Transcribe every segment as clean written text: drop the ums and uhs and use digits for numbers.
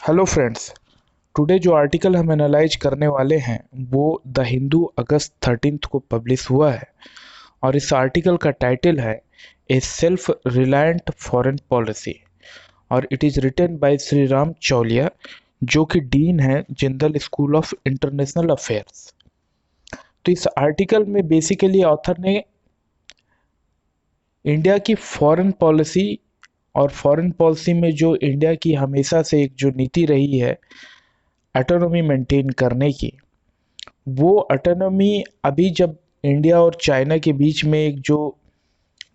Hello friends. Today जो article हम analyse करने वाले हैं वो द हिंदू अगस्त 13 को पब्लिश हुआ है और इस आर्टिकल का टाइटल है a self reliant foreign policy और it is written by Shri Ram Chaulia जो कि डीन है Jindal school of international affairs. तो इस आर्टिकल में बेसिकली ऑथर ने इंडिया की फॉरेन पॉलिसी और फॉरेन पॉलिसी में जो इंडिया की हमेशा से एक जो नीति रही है ऑटोनॉमी मेंटेन करने की, वो ऑटोनॉमी अभी जब इंडिया और चाइना के बीच में एक जो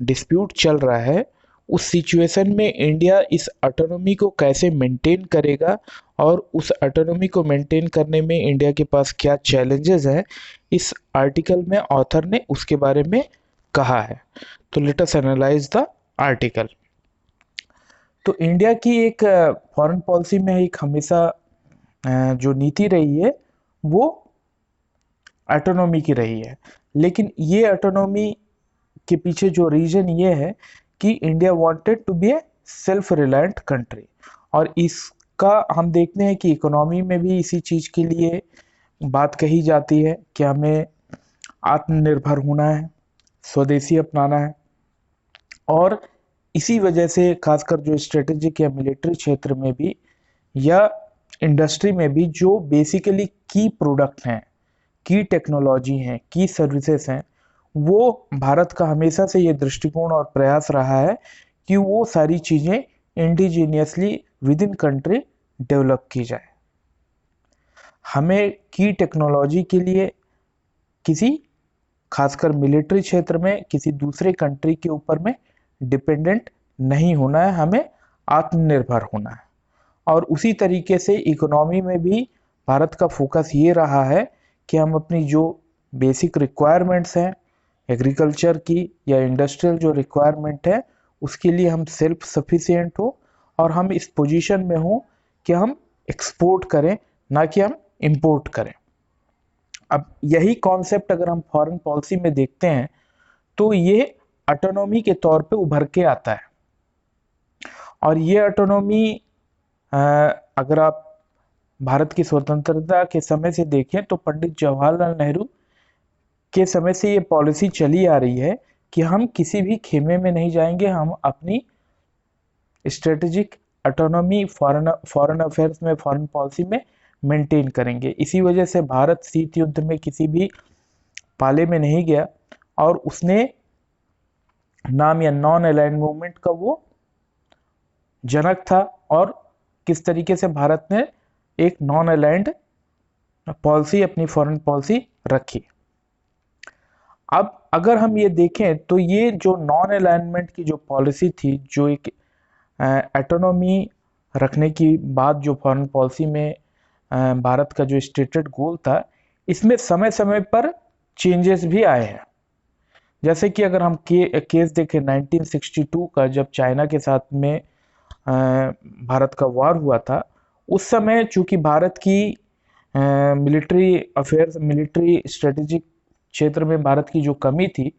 डिस्प्यूट चल रहा है उस सिचुएशन में इंडिया इस ऑटोनॉमी को कैसे मेंटेन करेगा और उस ऑटोनॉमी को मेंटेन करने में इंडिया के पास क्या चैलेंजेस हैं, इस आर्टिकल में ऑथर ने उसके बारे में कहा है। तो let us analyse the article. तो इंडिया की एक फॉरेन पॉलिसी में एक हमेशा जो नीति रही है वो ऑटोनॉमी की रही है, लेकिन ये ऑटोनॉमी के पीछे जो रीजन ये है कि India wanted to be a self reliant country और इसका हम देखते हैं कि इकोनॉमी में भी इसी चीज़ के लिए बात कही जाती है कि हमें आत्मनिर्भर होना है, स्वदेशी अपनाना है और इसी वजह से खासकर जो स्ट्रेटेजिक या मिलिट्री क्षेत्र में भी या इंडस्ट्री में भी जो बेसिकली की प्रोडक्ट हैं, की टेक्नोलॉजी हैं, की सर्विसेज हैं, वो भारत का हमेशा से ये दृष्टिकोण और प्रयास रहा है कि वो सारी चीज़ें indigenously with in country develop की जाए। हमें की टेक्नोलॉजी के लिए किसी खासकर मिलिट्री क्षेत्र में किसी दूसरे कंट्री के ऊपर में डिपेंडेंट नहीं होना है, हमें आत्मनिर्भर होना है। और उसी तरीके से इकोनॉमी में भी भारत का फोकस ये रहा है कि हम अपनी जो बेसिक रिक्वायरमेंट्स हैं एग्रीकल्चर की या इंडस्ट्रियल जो रिक्वायरमेंट है उसके लिए हम सेल्फ सफिशिएंट हो और हम इस पोजीशन में हो कि हम एक्सपोर्ट करें, ना कि हम इंपोर्ट करें। अब यही कॉन्सेप्ट अगर हम फॉरेन पॉलिसी में देखते हैं तो ये ऑटोनॉमी के तौर पे उभर के आता है और ये ऑटोनॉमी अगर आप भारत की स्वतंत्रता के समय से देखें तो पंडित जवाहरलाल नेहरू के समय से ये पॉलिसी चली आ रही है कि हम किसी भी खेमे में नहीं जाएंगे, हम अपनी स्ट्रेटेजिक ऑटोनॉमी फॉरेन अफेयर्स में फॉरेन पॉलिसी में मेंटेन करेंगे। इसी वजह से भारत शीत युद्ध में किसी भी पाले में नहीं गया और उसने नाम या नॉन अलाइंड मूवमेंट का वो जनक था और किस तरीके से भारत ने एक नॉन अलाइंड पॉलिसी अपनी फॉरेन पॉलिसी रखी। अब अगर हम ये देखें तो ये जो नॉन अलाइनमेंट की जो पॉलिसी थी, जो एक ऑटोनॉमी रखने की बाद जो फॉरेन पॉलिसी में भारत का जो स्टेटेड गोल था, इसमें समय समय पर चेंजेस भी आए हैं। जैसे कि अगर हम केस देखें 1962 का, जब चाइना के साथ में भारत का वॉर हुआ था, उस समय चूंकि भारत की मिलिट्री अफेयर्स मिलिट्री स्ट्रेटेजिक क्षेत्र में भारत की जो कमी थी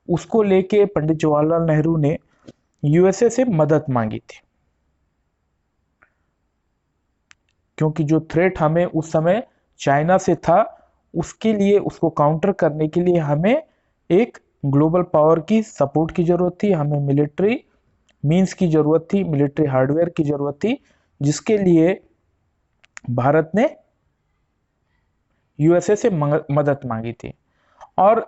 उसको लेके पंडित जवाहरलाल नेहरू ने यूएसए से मदद मांगी थी, क्योंकि जो थ्रेट हमें उस समय चाइना से था उसके लिए उसको काउंटर करने के लिए हमें एक ग्लोबल पावर की सपोर्ट की जरूरत थी, हमें मिलिट्री मींस की जरूरत थी, मिलिट्री हार्डवेयर की जरूरत थी, जिसके लिए भारत ने यूएसए से मदद मांगी थी। और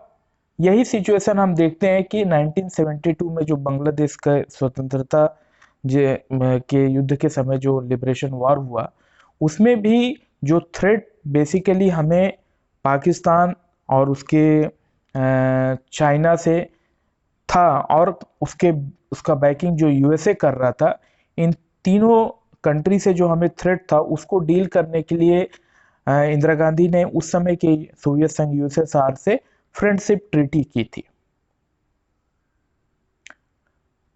यही सिचुएशन हम देखते हैं कि 1972 में जो बांग्लादेश का स्वतंत्रता के युद्ध के समय जो लिबरेशन वॉर हुआ, उसमें भी जो थ्रेट बेसिकली हमें पाकिस्तान और उसके चाइना से था और उसका बैकिंग जो यूएसए कर रहा था, इन तीनों कंट्री से जो हमें थ्रेट था उसको डील करने के लिए इंदिरा गांधी ने उस समय के सोवियत संघ यूएसएसआर से फ्रेंडशिप ट्रीटी की थी।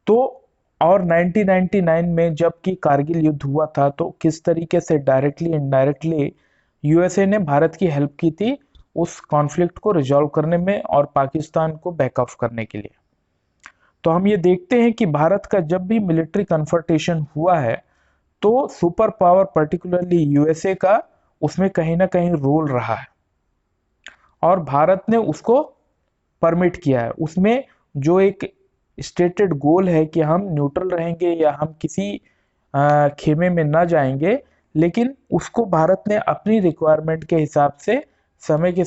तो और 1999 में जबकि कारगिल युद्ध हुआ था तो किस तरीके से डायरेक्टली इनडायरेक्टली यूएसए ने भारत की हेल्प की थी उस कॉन्फ्लिक्ट को रिजॉल्व करने में और पाकिस्तान को बैक ऑफ करने के लिए। तो हम ये देखते हैं कि भारत का जब भी मिलिट्री कन्फ्रंटेशन हुआ है तो सुपर पावर पर्टिकुलरली यूएसए का उसमें कहीं ना कहीं रोल रहा है और भारत ने उसको परमिट किया है। उसमें जो एक स्टेटेड गोल है कि हम न्यूट्रल रहेंगे या हम किसी खेमे में ना जाएंगे, लेकिन उसको भारत ने अपनी रिक्वायरमेंट के हिसाब से समय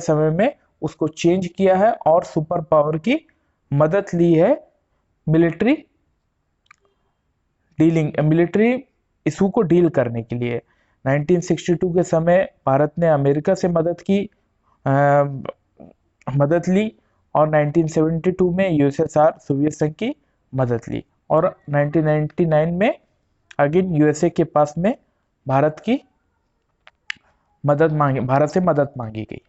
समय में उसको चेंज किया है और सुपर पावर की मदद ली है मिलिट्री मिलिट्री इशू को डील करने के लिए। 1962 के समय भारत ने अमेरिका से मदद ली और 1972 में यूएसएसआर सोवियत संघ की मदद ली और 1999 में अगेन यूएसए के पास में भारत से मदद मांगी गई।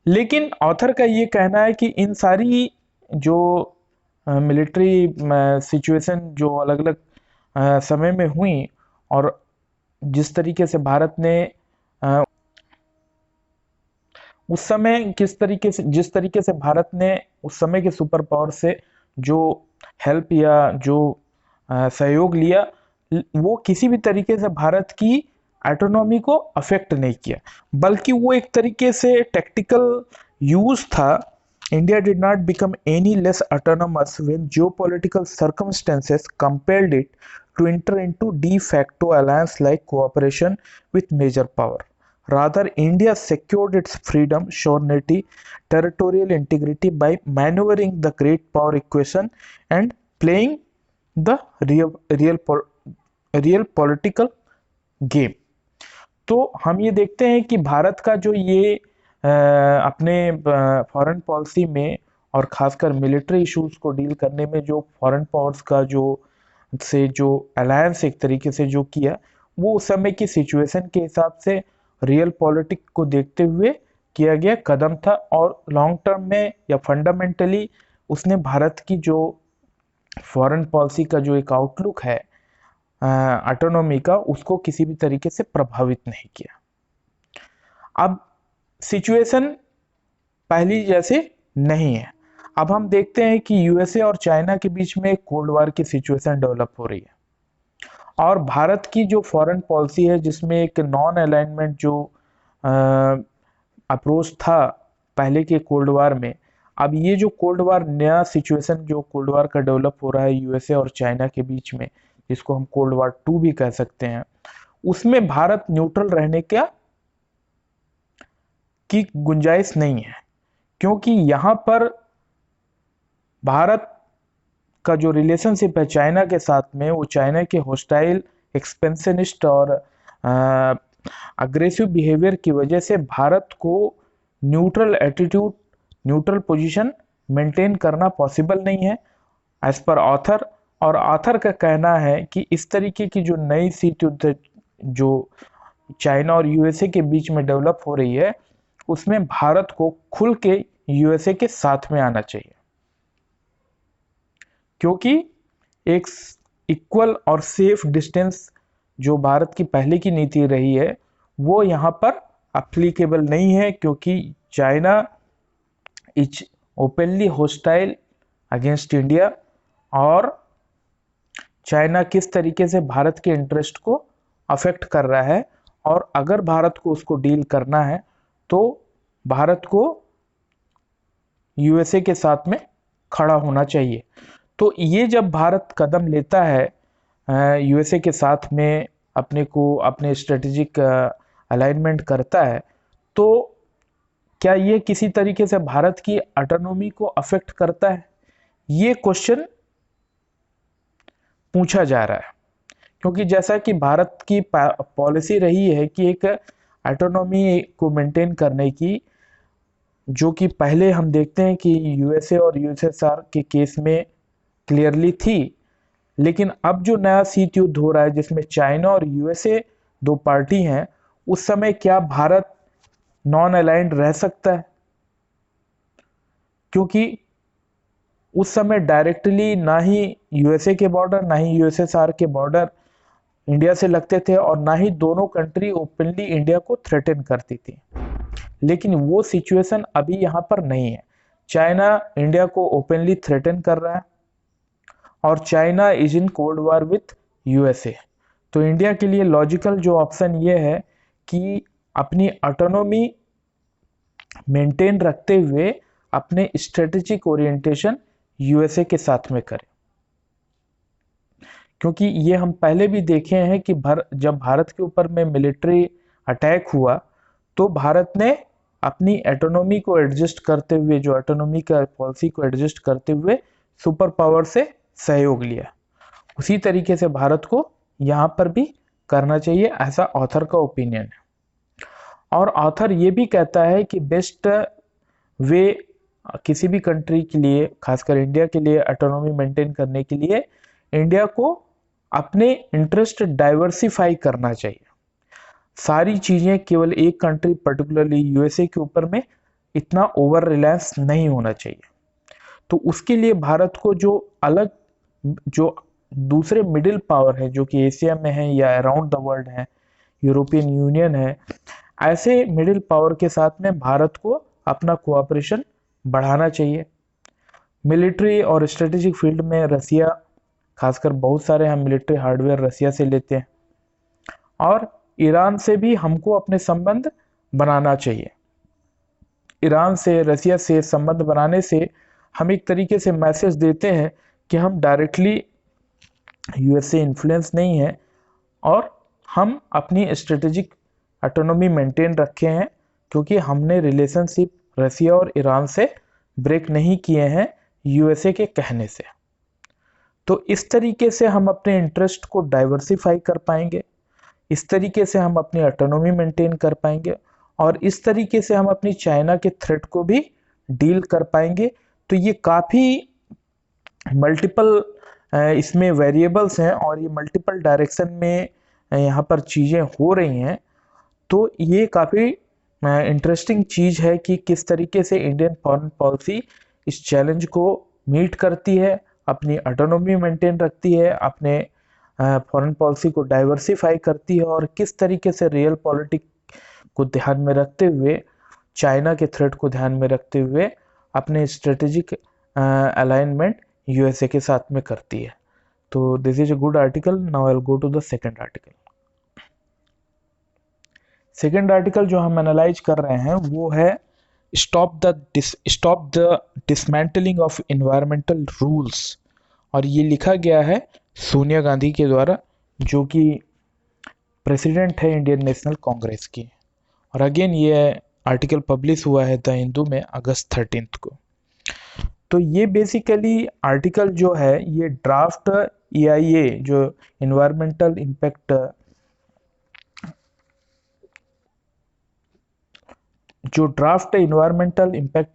लेकिन ऑथर का ये कहना है कि इन सारी जो मिलिट्री सिचुएशन जो अलग अलग समय में हुई और जिस तरीके से भारत ने जिस तरीके से भारत ने उस समय के सुपर पावर से जो हेल्प या जो सहयोग लिया, वो किसी भी तरीके से भारत की ऑटोनॉमी को अफेक्ट नहीं किया, बल्कि वो एक तरीके से टैक्टिकल यूज था। India did not become any less autonomous when geopolitical circumstances compelled it to enter into de facto alliance like cooperation with major power. Rather, India secured its freedom, sovereignty, territorial integrity by maneuvering the great power equation and playing the real political game. तो हम ये देखते हैं कि भारत का जो ये अपने फॉरेन पॉलिसी में और खासकर मिलिट्री इश्यूज को डील करने में जो फॉरेन पावर्स का जो अलायंस एक तरीके से जो किया, वो उस समय की सिचुएशन के हिसाब से रियल पॉलिटिक को देखते हुए किया गया कदम था और लॉन्ग टर्म में या फंडामेंटली उसने भारत की जो फॉरेन पॉलिसी का जो एक आउटलुक है ऑटोनॉमी का, उसको किसी भी तरीके से प्रभावित नहीं किया। अब सिचुएशन पहली जैसे नहीं है। अब हम देखते हैं कि यूएसए और चाइना के बीच में एक कोल्ड वार की सिचुएशन डेवलप हो रही है और भारत की जो फॉरेन पॉलिसी है जिसमें एक नॉन अलाइनमेंट जो अप्रोच था पहले के कोल्ड वार में, अब ये जो कोल्ड वार नया सिचुएशन जो कोल्ड वार का डेवलप हो रहा है यूएसए और चाइना के बीच में, जिसको हम कोल्ड वार 2 भी कह सकते हैं, उसमें भारत न्यूट्रल रहने की गुंजाइश नहीं है, क्योंकि यहाँ पर भारत का जो रिलेशनशिप है चाइना के साथ में, वो चाइना के होस्टाइल एक्सपेंशनिस्ट और अग्रेसिव बिहेवियर की वजह से भारत को neutral attitude, neutral position maintain करना पॉसिबल नहीं है एज पर ऑथर। और ऑथर का कहना है कि इस तरीके की जो नई शीत युद्ध जो चाइना और यूएसए के बीच में डेवलप हो रही है, उसमें भारत को खुल के यूएसए के साथ में आना चाहिए, क्योंकि एक इक्वल और सेफ डिस्टेंस जो भारत की पहले की नीति रही है वो यहाँ पर एप्लीकेबल नहीं है, क्योंकि China is openly hostile against India और चाइना किस तरीके से भारत के इंटरेस्ट को अफेक्ट कर रहा है, और अगर भारत को उसको डील करना है तो भारत को यूएसए के साथ में खड़ा होना चाहिए। तो ये जब भारत कदम लेता है यूएसए के साथ में अपने स्ट्रेटेजिक अलाइनमेंट करता है, तो क्या ये किसी तरीके से भारत की ऑटोनॉमी को अफेक्ट करता है? ये क्वेश्चन पूछा जा रहा है, क्योंकि जैसा कि भारत की पॉलिसी रही है कि एक ऑटोनॉमी को मेंटेन करने की, जो कि पहले हम देखते हैं कि यूएसए और यूएसएसआर के केस में क्लियरली थी, लेकिन अब जो नया शीत युद्ध हो रहा है जिसमें चाइना और यूएसए दो पार्टी हैं, उस समय क्या भारत नॉन अलाइंड रह सकता है? क्योंकि उस समय डायरेक्टली ना ही यूएसए के बॉर्डर ना ही यूएसएसआर के बॉर्डर इंडिया से लगते थे और ना ही दोनों कंट्री ओपनली इंडिया को थ्रेटन करती थी। लेकिन वो सिचुएशन अभी यहाँ पर नहीं है। चाइना इंडिया को ओपनली थ्रेटन कर रहा है और China is in cold war with USA. तो इंडिया के लिए लॉजिकल जो ऑप्शन ये है कि अपनी ऑटोनॉमी मेंटेन रखते हुए अपने स्ट्रेटेजिक ओरिएंटेशन यूएसए के साथ में करें, क्योंकि ये हम पहले भी देखे हैं कि जब भारत के ऊपर में मिलिट्री अटैक हुआ तो भारत ने अपनी ऑटोनॉमी को एडजस्ट करते हुए, जो ऑटोनॉमी का पॉलिसी को एडजस्ट करते हुए सुपर पावर से सहयोग लिया। उसी तरीके से भारत को यहाँ पर भी करना चाहिए, ऐसा ऑथर का ओपिनियन है। और ऑथर ये भी कहता है कि बेस्ट वे किसी भी कंट्री के लिए, खासकर इंडिया के लिए ऑटोनॉमी मेंटेन करने के लिए इंडिया को अपने इंटरेस्ट डाइवर्सिफाई करना चाहिए। सारी चीजें केवल एक कंट्री पर्टिकुलरली यूएसए के ऊपर में इतना ओवर रिलायंस नहीं होना चाहिए। तो उसके लिए भारत को जो दूसरे मिडिल पावर है जो कि एशिया में है या अराउंड द वर्ल्ड है, यूरोपियन यूनियन है, ऐसे मिडिल पावर के साथ में भारत को अपना कोऑपरेशन बढ़ाना चाहिए। मिलिट्री और स्ट्रेटेजिक फील्ड में रसिया, खासकर बहुत सारे हम मिलिट्री हार्डवेयर रसिया से लेते हैं, और ईरान से भी हमको अपने संबंध बनाना चाहिए। ईरान से, रसिया से संबंध बनाने से हम एक तरीके से मैसेज देते हैं कि हम डायरेक्टली यूएसए इन्फ्लुएंस नहीं है और हम अपनी स्ट्रेटेजिक ऑटोनॉमी मेंटेन रखे हैं, क्योंकि हमने रिलेशनशिप रसिया और ईरान से ब्रेक नहीं किए हैं यूएसए के कहने से। तो इस तरीके से हम अपने इंटरेस्ट को डाइवर्सिफाई कर पाएंगे, इस तरीके से हम अपनी ऑटोनॉमी मेंटेन कर पाएंगे, और इस तरीके से हम अपनी चाइना के थ्रेट को भी डील कर पाएंगे। तो ये काफ़ी मल्टीपल इसमें वेरिएबल्स हैं और ये मल्टीपल डायरेक्शन में यहाँ पर चीज़ें हो रही हैं। तो ये काफ़ी इंटरेस्टिंग चीज़ है कि किस तरीके से इंडियन फॉरेन पॉलिसी इस चैलेंज को मीट करती है, अपनी ऑटोनॉमी मेंटेन रखती है, अपने फॉरेन पॉलिसी को डाइवर्सिफाई करती है, और किस तरीके से रियल पॉलिटिक को ध्यान में रखते हुए, चाइना के थ्रेट को ध्यान में रखते हुए अपने स्ट्रेटेजिक अलाइनमेंट यूएसए के साथ में करती है। तो this is a good article. Now I will go to the second article. Second article जो हम एनालाइज कर रहे हैं वो है stop the dismantling of environmental rules, और ये लिखा गया है सोनिया गांधी के द्वारा, जो कि प्रेसिडेंट है इंडियन नेशनल कांग्रेस की। और अगेन ये आर्टिकल पब्लिश हुआ है द हिंदू में अगस्त 13 को। तो ये बेसिकली आर्टिकल जो है ये ड्राफ्ट EIA जो इन्वायरमेंटल इम्पैक्ट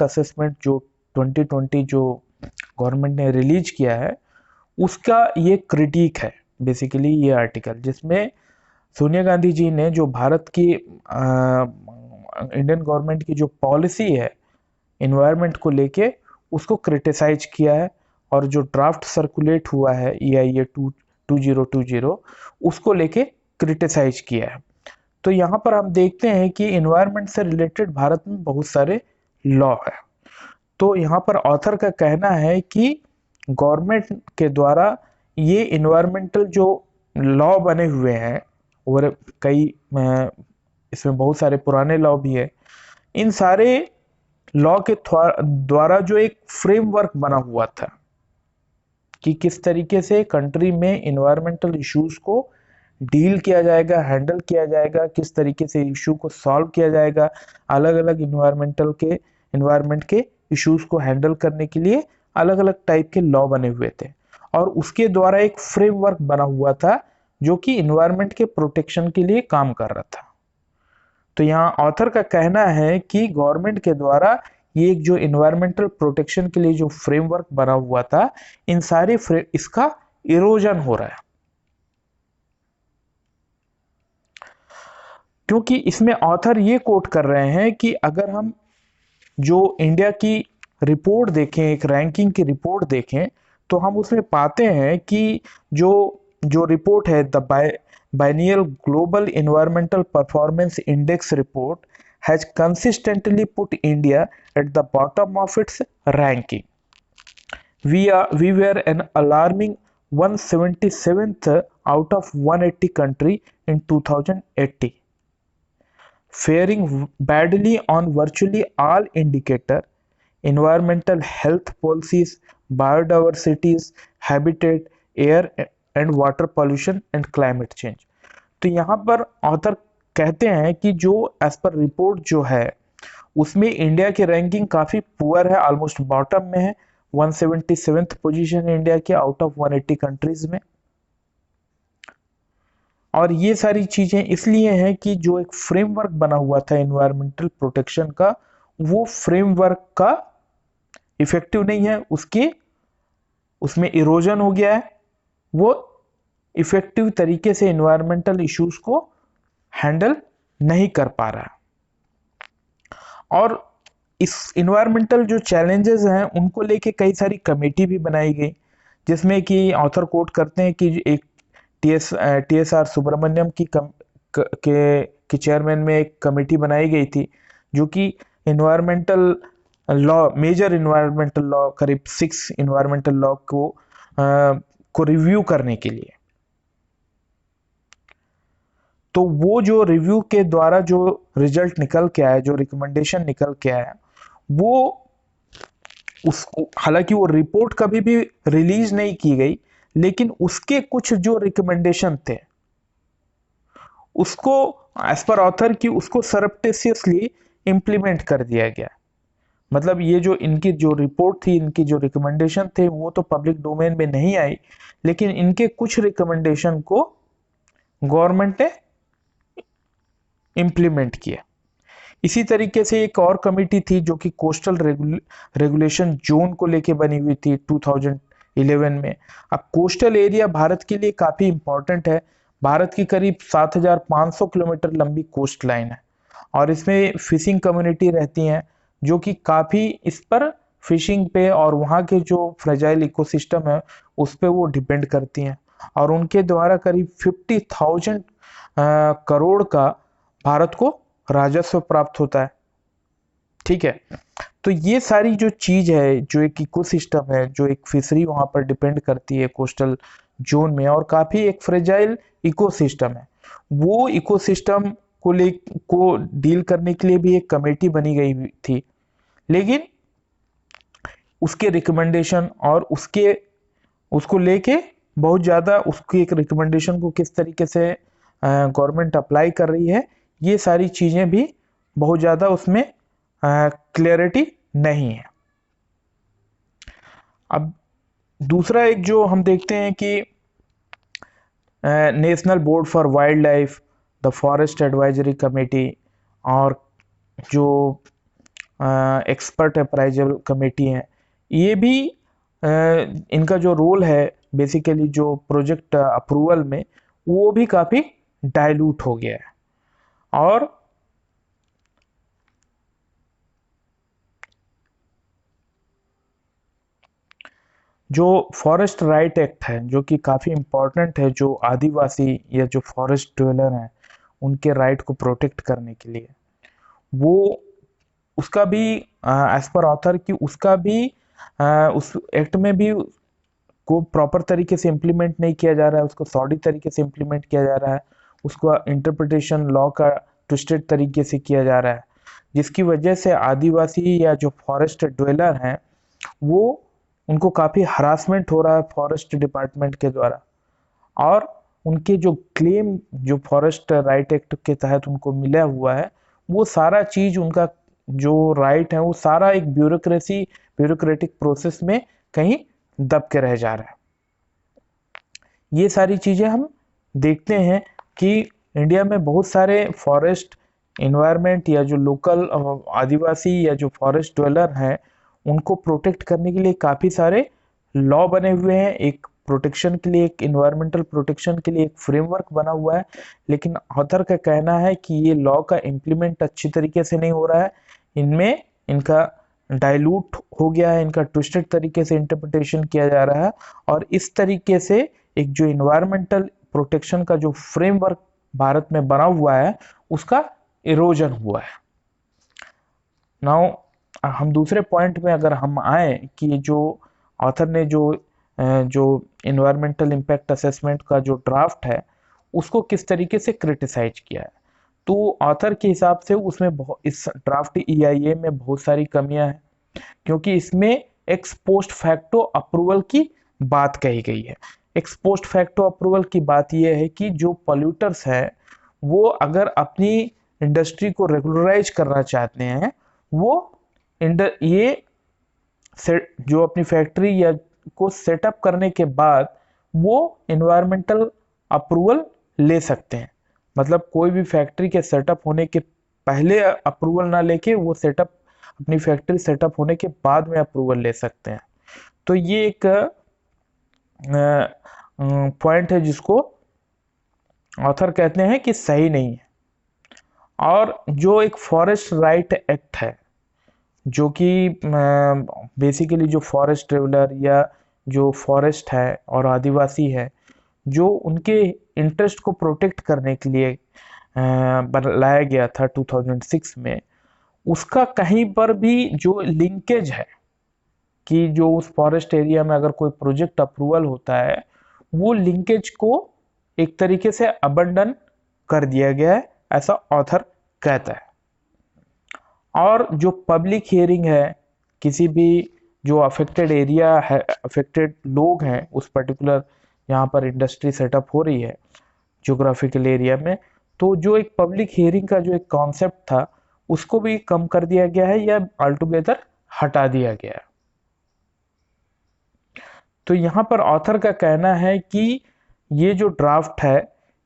असेसमेंट जो 2020 जो गवर्नमेंट ने रिलीज किया है उसका ये क्रिटिक है बेसिकली ये आर्टिकल, जिसमें सोनिया गांधी जी ने जो भारत की इंडियन गवर्नमेंट की जो पॉलिसी है इन्वायरमेंट को लेके उसको क्रिटिसाइज किया है, और जो ड्राफ्ट सर्कुलेट हुआ है EIA 2020 उसको लेके क्रिटिसाइज किया है। तो यहाँ पर हम देखते हैं कि इन्वायरमेंट से रिलेटेड भारत में बहुत सारे लॉ है। तो यहाँ पर ऑथर का कहना है कि गवर्नमेंट के द्वारा ये इन्वायरमेंटल जो लॉ बने हुए हैं, और कई इसमें बहुत सारे पुराने लॉ भी है, इन सारे लॉ के द्वारा जो एक फ्रेमवर्क बना हुआ था कि किस तरीके से कंट्री में इन्वायरमेंटल इश्यूज को डील किया जाएगा, हैंडल किया जाएगा, किस तरीके से इशू को सॉल्व किया जाएगा, अलग अलग इन्वायरमेंट के इश्यूज को हैंडल करने के लिए अलग अलग टाइप के लॉ बने हुए थे, और उसके द्वारा एक फ्रेमवर्क बना हुआ था जो कि इन्वायरमेंट के प्रोटेक्शन के लिए काम कर रहा था। तो यहाँ ऑथर का कहना है कि गवर्नमेंट के द्वारा ये एक जो इन्वायरमेंटल प्रोटेक्शन के लिए जो फ्रेमवर्क बना हुआ था, इन सारे इसका इरोजन हो रहा है, क्योंकि इसमें ऑथर ये कोट कर रहे हैं कि अगर हम जो इंडिया की रिपोर्ट देखें, एक रैंकिंग की रिपोर्ट देखें, तो हम उसमें पाते हैं कि जो रिपोर्ट है the biennial global environmental performance index report has consistently put India at the bottom of its ranking. We were an alarming 177th out of 180 country in 2080, faring badly on virtually all indicator: environmental, health policies, biodiversities, habitat, air and water pollution and climate change। तो यहाँ पर author कहते हैं कि जो as per report जो है उसमें इंडिया की रैंकिंग काफी पुअर है, ऑलमोस्ट बॉटम में है। 177th पोजीशन है इंडिया की आउट ऑफ 180 कंट्रीज में। और ये सारी चीजें इसलिए हैं कि जो एक फ्रेमवर्क बना हुआ था एनवायरमेंटल प्रोटेक्शन का, वो फ्रेमवर्क का इफेक्टिव नहीं है, उसमें इरोजन हो गया है, वो इफेक्टिव तरीके से एनवायरमेंटल इश्यूज को हैंडल नहीं कर पा रहा। और इस इन्वायरमेंटल जो चैलेंजेस हैं उनको लेके कई सारी कमेटी भी बनाई गई, जिसमें कि ऑथर कोट करते हैं कि एक TSR सुब्रमण्यम के चेयरमैन में एक कमेटी बनाई गई थी जो कि environmental law, major environmental law, करीब 6 इन्वायरमेंटल लॉ को रिव्यू करने के लिए। तो वो जो रिव्यू के द्वारा जो रिजल्ट निकल के आया, जो रिकमेंडेशन निकल के आया, वो उसको, हालांकि वो रिपोर्ट कभी भी रिलीज नहीं की गई, लेकिन उसके कुछ जो रिकमेंडेशन थे उसको एज पर ऑथर की उसको सरप्टेशियसली इम्प्लीमेंट कर दिया गया। मतलब ये जो इनकी जो रिपोर्ट थी, इनकी जो रिकमेंडेशन थे, वो तो पब्लिक डोमेन में नहीं आई, लेकिन इनके कुछ रिकमेंडेशन को गवर्नमेंट ने इम्प्लीमेंट किया। इसी तरीके से एक और कमेटी थी जो कि कोस्टल रेगुलेशन जोन को लेके बनी हुई थी 2011 में। अब कोस्टल एरिया भारत के लिए काफी इंपॉर्टेंट है। भारत की करीब 7,500 किलोमीटर लंबी कोस्ट लाइन है और इसमें फिशिंग कम्युनिटी रहती हैं जो कि काफी इस पर फिशिंग पे और वहाँ के जो फ्रेजाइल इकोसिस्टम है उस पे वो डिपेंड करती हैं, और उनके द्वारा करीब 50,000 करोड़ का भारत को राजस्व प्राप्त होता है। ठीक है, तो ये सारी जो चीज है, जो एक इकोसिस्टम है, जो एक फिशरी वहां पर डिपेंड करती है कोस्टल जोन में, और काफी एक फ्रेजाइल इकोसिस्टम है, वो इकोसिस्टम को डील करने के लिए भी एक कमेटी बनी गई थी। लेकिन उसके रिकमेंडेशन और उसको लेके बहुत ज्यादा उसकी एक रिकमेंडेशन को किस तरीके से गवर्नमेंट अप्लाई कर रही है, ये सारी चीजें भी बहुत ज्यादा उसमें क्लैरिटी नहीं है। अब दूसरा एक जो हम देखते हैं कि national board for wild life, the forest advisory committee और जो एक्सपर्ट अप्राइजल कमेटी है, ये भी इनका जो रोल है बेसिकली जो प्रोजेक्ट अप्रूवल में, वो भी काफी डाइल्यूट हो गया है। और जो फॉरेस्ट राइट एक्ट है जो कि काफी इम्पोर्टेंट है, जो आदिवासी या जो फॉरेस्ट ड्वेलर हैं उनके राइट को प्रोटेक्ट करने के लिए, वो उसका भी एज पर ऑथर की उसका भी उस एक्ट में भी को प्रॉपर तरीके से इम्प्लीमेंट नहीं किया जा रहा है, उसको सॉडी तरीके से इम्प्लीमेंट किया जा रहा है, उसका इंटरप्रिटेशन लॉ का ट्विस्टेड तरीके से किया जा रहा है, जिसकी वजह से आदिवासी या जो फॉरेस्ट ड्वेलर हैं वो उनको काफ़ी हरासमेंट हो रहा है फॉरेस्ट डिपार्टमेंट के द्वारा, और उनके जो क्लेम जो फॉरेस्ट राइट एक्ट के तहत उनको मिला हुआ है, वो सारा चीज, उनका जो राइट है वो सारा एक ब्यूरोक्रेटिक प्रोसेस में कहीं दब के रह जा रहा है। ये सारी चीजें हम देखते हैं कि इंडिया में बहुत सारे फॉरेस्ट एनवायरनमेंट या जो लोकल आदिवासी या जो फॉरेस्ट ड्वेलर हैं उनको प्रोटेक्ट करने के लिए काफ़ी सारे लॉ बने हुए हैं, एक प्रोटेक्शन के लिए, एक इन्वायरमेंटल प्रोटेक्शन के लिए एक फ्रेमवर्क बना हुआ है। लेकिन ऑथर का कहना है कि ये लॉ का इम्प्लीमेंट अच्छी तरीके से नहीं हो रहा है, इनमें इनका डाइल्यूट हो गया है, इनका ट्विस्टेड तरीके से इंटरप्रिटेशन किया जा रहा है, और इस तरीके से एक जो इन्वायरमेंटल प्रोटेक्शन का जो फ्रेमवर्क भारत में बना हुआ है उसका इरोजन हुआ है। नाउ हम दूसरे पॉइंट में अगर हम आए कि जो ऑथर ने जो जो इन्वायरमेंटल इम्पैक्ट असेसमेंट का जो ड्राफ्ट है उसको किस तरीके से क्रिटिसाइज किया है। तो ऑथर के हिसाब से उसमें बहुत, इस ड्राफ्ट ईआईए में बहुत सारी कमियां हैं, क्योंकि इसमें एक्स पोस्ट फैक्टो अप्रूवल की बात कही गई है। एक्स पोस्ट फैक्टो अप्रूवल की बात यह है कि जो पॉल्यूटर्स हैं वो अगर अपनी इंडस्ट्री को रेगुलराइज करना चाहते हैं, वो ये जो अपनी फैक्ट्री या को सेटअप करने के बाद वो इन्वायरमेंटल अप्रूवल ले सकते हैं। मतलब कोई भी फैक्ट्री के सेटअप होने के पहले अप्रूवल ना लेके वो सेटअप, अपनी फैक्ट्री सेटअप होने के बाद में अप्रूवल ले सकते हैं। तो ये एक पॉइंट है जिसको ऑथर कहते हैं कि सही नहीं है। और जो एक फॉरेस्ट राइट एक्ट है, जो कि बेसिकली जो फॉरेस्ट ट्रेवलर या जो फॉरेस्ट है और आदिवासी है, जो उनके इंटरेस्ट को प्रोटेक्ट करने के लिए बनाया गया था 2006 में, उसका कहीं पर भी जो लिंकेज है कि जो उस फॉरेस्ट एरिया में अगर कोई प्रोजेक्ट अप्रूवल होता है, वो लिंकेज को एक तरीके से अबंडन कर दिया गया है, ऐसा ऑथर कहता है। और जो पब्लिक हियरिंग है, किसी भी जो अफेक्टेड एरिया है, अफेक्टेड लोग हैं उस पर्टिकुलर यहाँ पर इंडस्ट्री सेटअप हो रही है ज्योग्राफिकल एरिया में, तो जो एक पब्लिक हियरिंग का जो एक कॉन्सेप्ट था उसको भी कम कर दिया गया है या ऑलटुगेदर हटा दिया गया है। तो यहाँ पर ऑथर का कहना है कि ये जो ड्राफ्ट है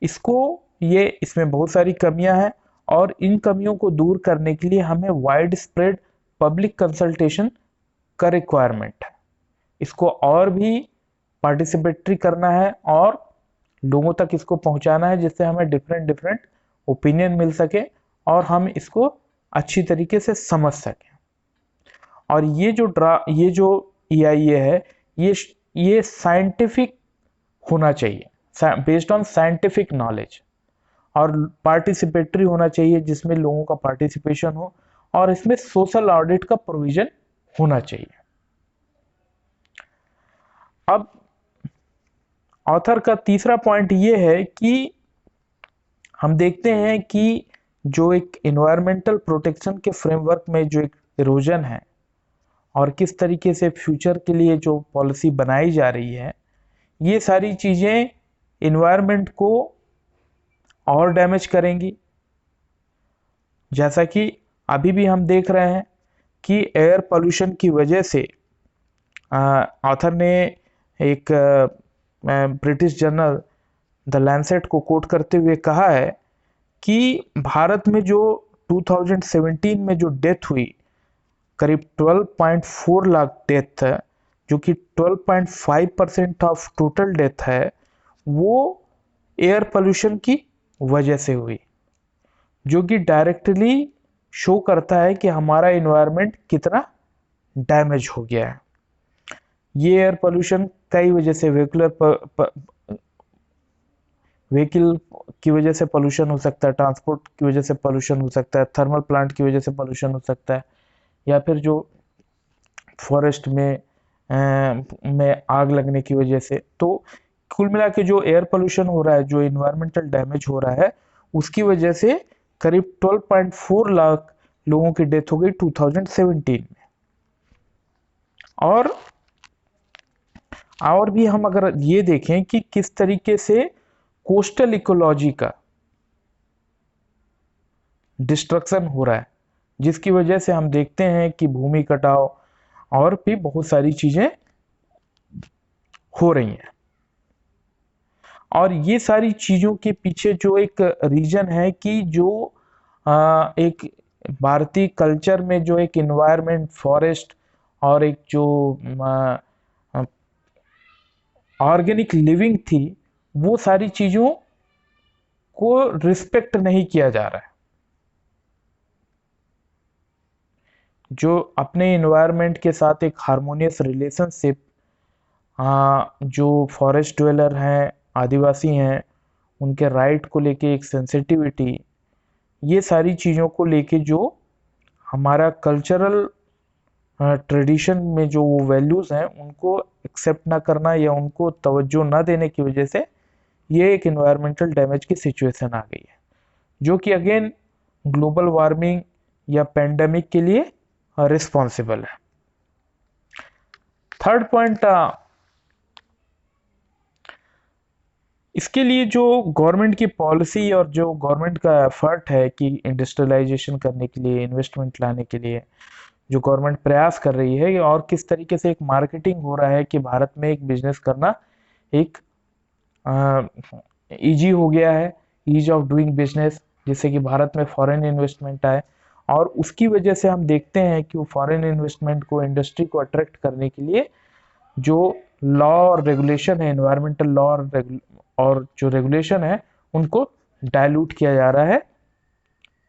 इसमें बहुत सारी कमियां हैं और इन कमियों को दूर करने के लिए हमें वाइड स्प्रेड पब्लिक कंसल्टेशन का रिक्वायरमेंट है। इसको और भी पार्टिसिपेटरी करना है और लोगों तक इसको पहुंचाना है, जिससे हमें डिफरेंट ओपिनियन मिल सके और हम इसको अच्छी तरीके से समझ सकें। और ये जो ईआईए है ये साइंटिफिक होना चाहिए, बेस्ड ऑन साइंटिफिक नॉलेज, और पार्टिसिपेटरी होना चाहिए जिसमें लोगों का पार्टिसिपेशन हो, और इसमें सोशल ऑडिट का प्रोविजन होना चाहिए। अब ऑथर का तीसरा पॉइंट ये है कि हम देखते हैं कि जो एक एनवायरमेंटल प्रोटेक्शन के फ्रेमवर्क में जो एक इरोजन है और किस तरीके से फ्यूचर के लिए जो पॉलिसी बनाई जा रही है, ये सारी चीज़ें एनवायरनमेंट को और डैमेज करेंगी। जैसा कि अभी भी हम देख रहे हैं कि एयर पोल्यूशन की वजह से ऑथर ने एक ब्रिटिश जर्नल द लैंसेट को कोट करते हुए कहा है कि भारत में जो 2017 में जो डेथ हुई, करीब 12.4 लाख डेथ है, जो कि 12.5% ऑफ टोटल डेथ है, वो एयर पोल्यूशन की वजह से हुई, जो कि डायरेक्टली शो करता है कि हमारा एनवायरनमेंट कितना डैमेज हो गया है। ये एयर पोल्यूशन कई वजह से व्हीकल की वजह से पोल्यूशन हो सकता है, ट्रांसपोर्ट की वजह से पोल्यूशन हो सकता है, थर्मल प्लांट की वजह से पोल्यूशन हो सकता है, या फिर जो फॉरेस्ट में आग लगने की वजह से। तो कुल मिला के जो एयर पोल्यूशन हो रहा है, जो इन्वायरमेंटल डैमेज हो रहा है, उसकी वजह से करीब 12.4 लाख लोगों की डेथ हो गई 2017 में। और भी हम अगर ये देखें कि किस तरीके से कोस्टल इकोलॉजी का डिस्ट्रक्शन हो रहा है, जिसकी वजह से हम देखते हैं कि भूमि कटाव और भी बहुत सारी चीजें हो रही हैं। और ये सारी चीजों के पीछे जो एक रीजन है कि जो एक भारतीय कल्चर में जो एक इन्वायरमेंट, फॉरेस्ट और एक जो ऑर्गेनिक लिविंग थी, वो सारी चीजों को रिस्पेक्ट नहीं किया जा रहा है। जो अपने इन्वायरमेंट के साथ एक हार्मोनियस रिलेशनशिप, जो फॉरेस्ट ड्वेलर हैं, आदिवासी हैं, उनके राइट को लेके एक सेंसिटिविटी, ये सारी चीज़ों को लेके जो हमारा कल्चरल ट्रेडिशन में जो वो वैल्यूज़ हैं उनको एक्सेप्ट ना करना या उनको तवज्जो ना देने की वजह से ये एक इन्वायरमेंटल डैमेज की सिचुएशन आ गई है, जो कि अगेन ग्लोबल वार्मिंग या पेंडेमिक के लिए रिस्पॉन्सिबल है। थर्ड पॉइंट, इसके लिए जो गवर्नमेंट की पॉलिसी और जो गवर्नमेंट का एफर्ट है कि इंडस्ट्रियलाइजेशन करने के लिए, इन्वेस्टमेंट लाने के लिए जो गवर्नमेंट प्रयास कर रही है, और किस तरीके से एक मार्केटिंग हो रहा है कि भारत में एक बिजनेस करना एक इजी हो गया है, ईज ऑफ डूइंग बिजनेस, जिससे कि भारत में फॉरेन इन्वेस्टमेंट आए। और उसकी वजह से हम देखते हैं कि वो फॉरेन इन्वेस्टमेंट को, इंडस्ट्री को अट्रैक्ट करने के लिए जो लॉ और रेगुलेशन है, एनवायरमेंटल लॉ और जो रेगुलेशन है, उनको डाइल्यूट किया जा रहा है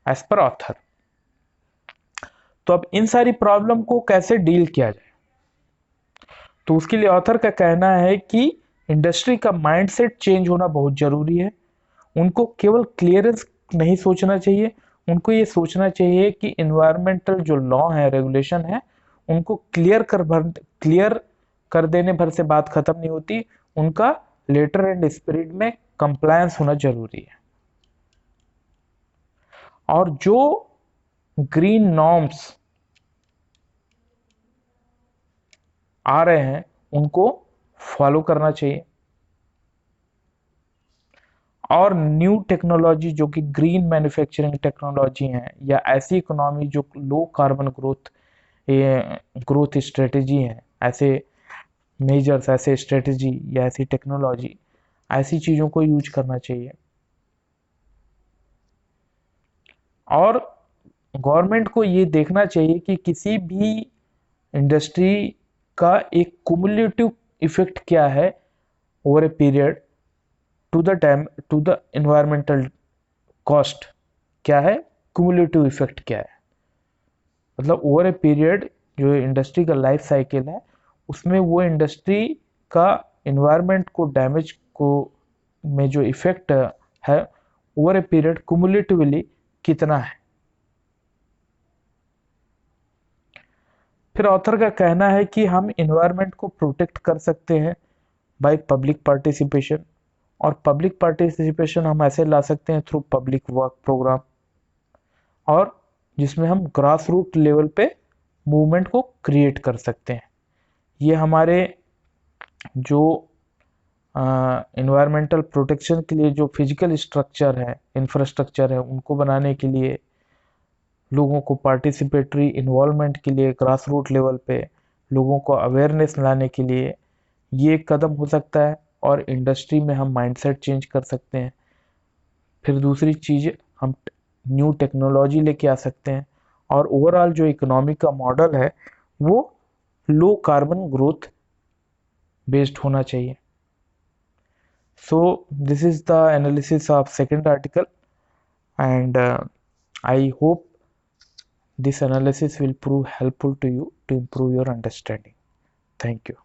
एज पर ऑथर। तो अब इन सारी प्रॉब्लम को कैसे डील किया जाए, तो उसके लिए ऑथर का कहना है कि इंडस्ट्री का माइंडसेट चेंज होना बहुत जरूरी है। उनको केवल क्लियरेंस नहीं सोचना चाहिए, उनको ये सोचना चाहिए कि इन्वायरमेंटल जो लॉ है, रेगुलेशन है, उनको क्लियर कर देने भर से बात खत्म नहीं होती, उनका लेटर एंड स्पिरिट में कंप्लायंस होना जरूरी है। और जो ग्रीन नॉर्म्स आ रहे हैं उनको फॉलो करना चाहिए। और न्यू टेक्नोलॉजी जो कि ग्रीन मैन्युफैक्चरिंग टेक्नोलॉजी है, या ऐसी इकोनॉमी जो लो कार्बन ग्रोथ स्ट्रेटेजी है, ऐसे मेजर्स, ऐसे स्ट्रेटेजी या ऐसी टेक्नोलॉजी, ऐसी चीज़ों को यूज करना चाहिए। और गवर्नमेंट को ये देखना चाहिए कि किसी भी इंडस्ट्री का एक कुमुलेटिव इफेक्ट क्या है over a period to the environmental cost क्या है, कुमुलेटिव इफेक्ट क्या है। मतलब ओवर ए पीरियड जो इंडस्ट्री का लाइफ साइकिल है, उसमें वो इंडस्ट्री का एनवायरमेंट को डैमेज को में जो इफेक्ट है ओवर ए पीरियड कुमुलेटिवली कितना है। फिर ऑथर का कहना है कि हम एनवायरमेंट को प्रोटेक्ट कर सकते हैं बाय पब्लिक पार्टिसिपेशन। और पब्लिक पार्टिसिपेशन हम ऐसे ला सकते हैं थ्रू पब्लिक वर्क प्रोग्राम, और जिसमें हम ग्रास रूट लेवल पे मूवमेंट को क्रिएट कर सकते हैं। ये हमारे जो इन्वायरमेंटल प्रोटेक्शन के लिए जो फिजिकल स्ट्रक्चर है, इंफ्रास्ट्रक्चर है, उनको बनाने के लिए, लोगों को पार्टिसिपेटरी इन्वॉल्वमेंट के लिए, ग्रास रूट लेवल पे लोगों को अवेयरनेस लाने के लिए ये एक कदम हो सकता है। और इंडस्ट्री में हम माइंडसेट चेंज कर सकते हैं। फिर दूसरी चीज़, हम न्यू टेक्नोलॉजी लेके आ सकते हैं। और ओवरऑल जो इकोनॉमी का मॉडल है वो लो कार्बन ग्रोथ बेस्ड होना चाहिए। So this is the analysis of second article, and I hope this analysis will prove helpful to you to improve your understanding. Thank you.